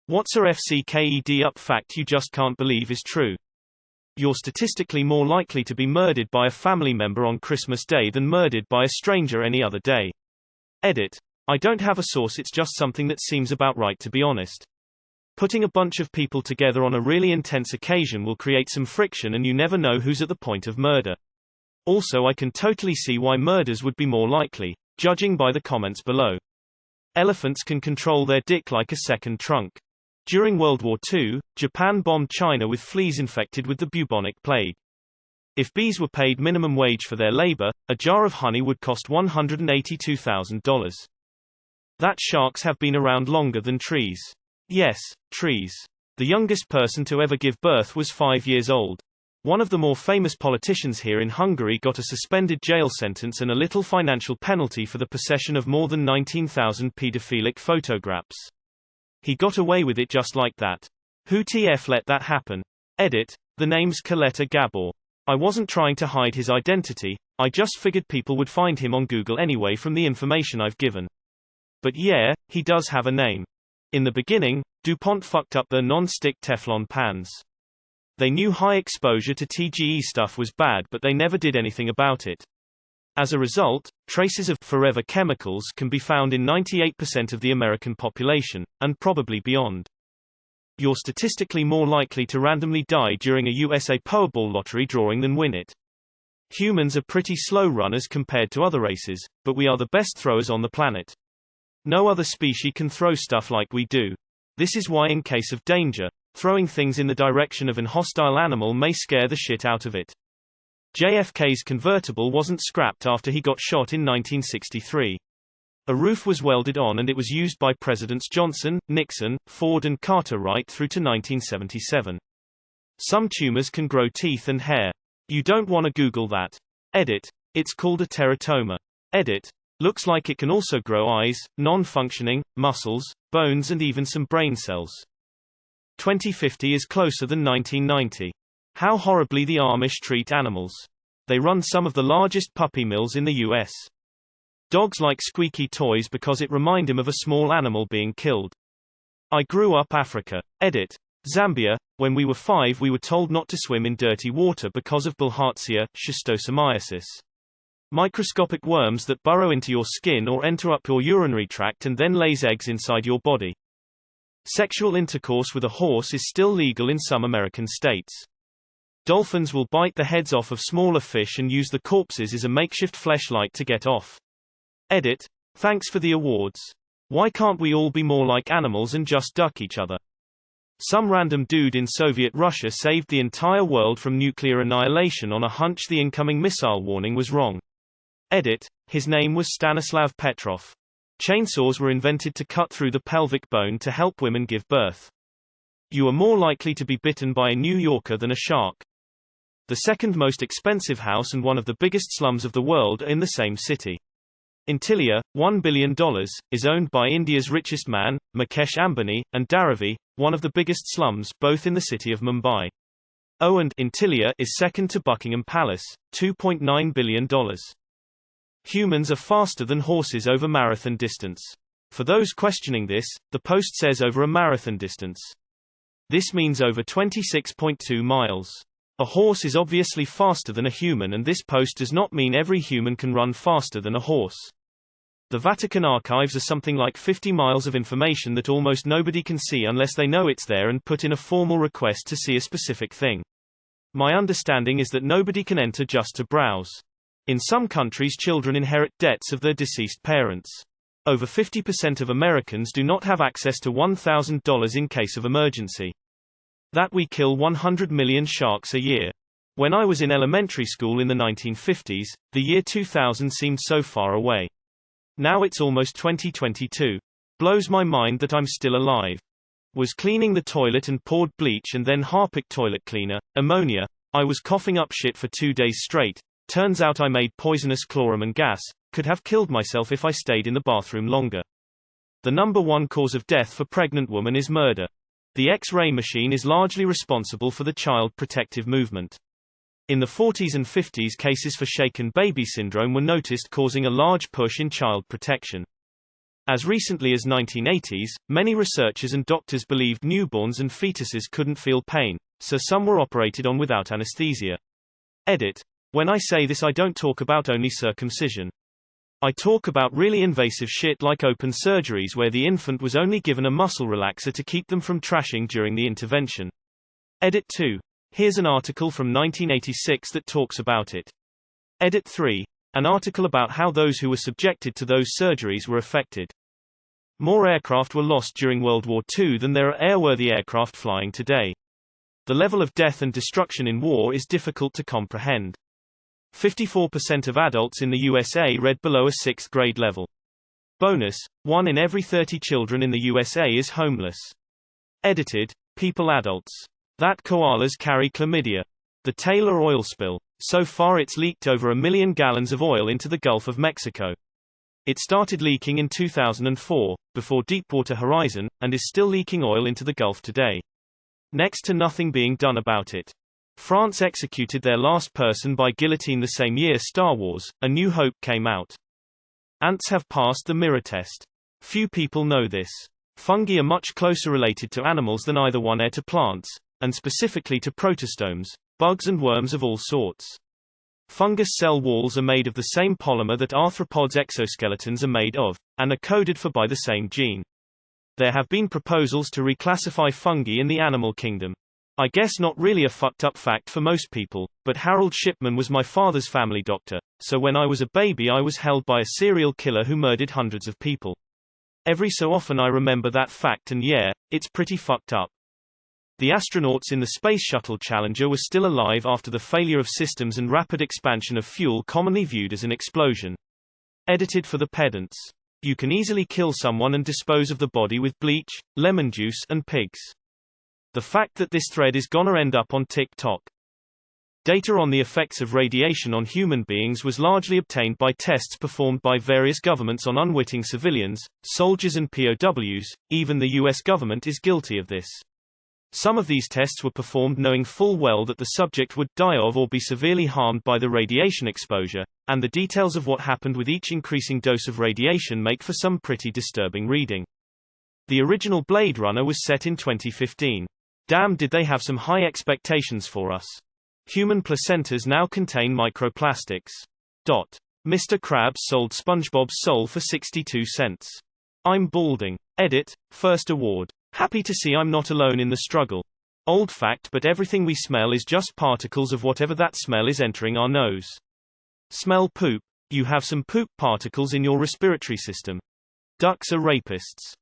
What's a cked up fact you just can't believe is true? You're statistically more likely to be murdered by a family member on Christmas Day than murdered by a stranger any other day. Edit. I don't have a source, it's just something that seems about right, to be honest. Putting a bunch of people together on a really intense occasion will create some friction and you never know who's at the point of murder. Also, I can totally see why murders would be more likely, judging by the comments below. Elephants can control their dick like a second trunk. During World War II, Japan bombed China with fleas infected with the bubonic plague. If bees were paid minimum wage for their labor, a jar of honey would cost $182,000. That sharks have been around longer than trees. Yes, trees. The youngest person to ever give birth was 5 years old. One of the more famous politicians here in Hungary got a suspended jail sentence and a little financial penalty for the possession of more than 19,000 pedophilic photographs. He got away with it just like that. Who TF let that happen? Edit. The name's cked Gabor. I wasn't trying to hide his identity, I just figured people would find him on Google anyway from the information I've given. But yeah, he does have a name. In the beginning, DuPont fucked up their non-stick Teflon pans. They knew high exposure to TGE stuff was bad, but they never did anything about it. As a result, traces of forever chemicals can be found in 98% of the American population, and probably beyond. You're statistically more likely to randomly die during a USA Powerball lottery drawing than win it. Humans are pretty slow runners compared to other races, but we are the best throwers on the planet. No other species can throw stuff like we do. This is why, in case of danger, throwing things in the direction of an hostile animal may scare the shit out of it. JFK's convertible wasn't scrapped after he got shot in 1963. A roof was welded on and it was used by Presidents Johnson, Nixon, Ford and Carter right through to 1977. Some tumors can grow teeth and hair. You don't want to Google that. Edit. It's called a teratoma. Edit. Looks like it can also grow eyes, non-functioning, muscles, bones and even some brain cells. 2050 is closer than 1990. How horribly the Amish treat animals. They run some of the largest puppy mills in the US. Dogs like squeaky toys because it reminds them of a small animal being killed. I grew up Africa. Edit. Zambia. When we were 5 we were told not to swim in dirty water because of Bilharzia, schistosomiasis. Microscopic worms that burrow into your skin or enter up your urinary tract and then lays eggs inside your body. Sexual intercourse with a horse is still legal in some American states. Dolphins will bite the heads off of smaller fish and use the corpses as a makeshift fleshlight to get off. Edit. Thanks for the awards. Why can't we all be more like animals and just duck each other? Some random dude in Soviet Russia saved the entire world from nuclear annihilation on a hunch the incoming missile warning was wrong. Edit. His name was Stanislav Petrov. Chainsaws were invented to cut through the pelvic bone to help women give birth. You are more likely to be bitten by a New Yorker than a shark. The second most expensive house and one of the biggest slums of the world are in the same city. Intilia, $1 billion, is owned by India's richest man, Mukesh Ambani, and Dharavi, one of the biggest slums, both in the city of Mumbai. Intilia is second to Buckingham Palace, $2.9 billion. Humans are faster than horses over marathon distance. For those questioning this, the post says over a marathon distance. This means over 26.2 miles. A horse is obviously faster than a human, and this post does not mean every human can run faster than a horse. The Vatican archives are something like 50 miles of information that almost nobody can see unless they know it's there and put in a formal request to see a specific thing. My understanding is that nobody can enter just to browse. In some countries, children inherit debts of their deceased parents. Over 50% of Americans do not have access to $1,000 in case of emergency. That we kill 100 million sharks a year. When I was in elementary school in the 1950s, the year 2000 seemed so far away. Now it's almost 2022. Blows my mind that I'm still alive. Was cleaning the toilet and poured bleach and then Harpic toilet cleaner, ammonia. I was coughing up shit for 2 days straight. Turns out I made poisonous chloramine gas, could have killed myself if I stayed in the bathroom longer. The number one cause of death for pregnant women is murder. The X-ray machine is largely responsible for the child protective movement. In the 40s and 50s, cases for shaken baby syndrome were noticed, causing a large push in child protection. As recently as 1980s, many researchers and doctors believed newborns and fetuses couldn't feel pain, so some were operated on without anesthesia. Edit. When I say this, I don't talk about only circumcision. I talk about really invasive shit like open surgeries where the infant was only given a muscle relaxer to keep them from trashing during the intervention. Edit 2. Here's an article from 1986 that talks about it. Edit 3. An article about how those who were subjected to those surgeries were affected. More aircraft were lost during World War II than there are airworthy aircraft flying today. The level of death and destruction in war is difficult to comprehend. 54% of adults in the USA read below a 6th grade level. Bonus, 1 in every 30 children in the USA is homeless. Edited, people adults. That koalas carry chlamydia. The Taylor oil spill. So far it's leaked over 1 million gallons of oil into the Gulf of Mexico. It started leaking in 2004, before Deepwater Horizon, and is still leaking oil into the Gulf today. Next to nothing being done about it. France executed their last person by guillotine the same year Star Wars, A New Hope came out. Ants have passed the mirror test. Few people know this. Fungi are much closer related to animals than either one are to plants, and specifically to protostomes, bugs and worms of all sorts. Fungus cell walls are made of the same polymer that arthropods' exoskeletons are made of, and are coded for by the same gene. There have been proposals to reclassify fungi in the animal kingdom. I guess not really a fucked up fact for most people, but Harold Shipman was my father's family doctor, so when I was a baby I was held by a serial killer who murdered hundreds of people. Every so often I remember that fact and yeah, it's pretty fucked up. The astronauts in the Space Shuttle Challenger were still alive after the failure of systems and rapid expansion of fuel commonly viewed as an explosion. Edited for the pedants. You can easily kill someone and dispose of the body with bleach, lemon juice and pigs. The fact that this thread is gonna end up on TikTok. Data on the effects of radiation on human beings was largely obtained by tests performed by various governments on unwitting civilians, soldiers and POWs. Even the US government is guilty of this. Some of these tests were performed knowing full well that the subject would die of or be severely harmed by the radiation exposure, and the details of what happened with each increasing dose of radiation make for some pretty disturbing reading. The original Blade Runner was set in 2015. Damn, did they have some high expectations for us. Human placentas now contain microplastics. Mr. Krabs sold SpongeBob's soul for 62 cents. I'm balding. Edit, first award. Happy to see I'm not alone in the struggle. Old fact, but everything we smell is just particles of whatever that smell is entering our nose. Smell poop. You have some poop particles in your respiratory system. Ducks are rapists.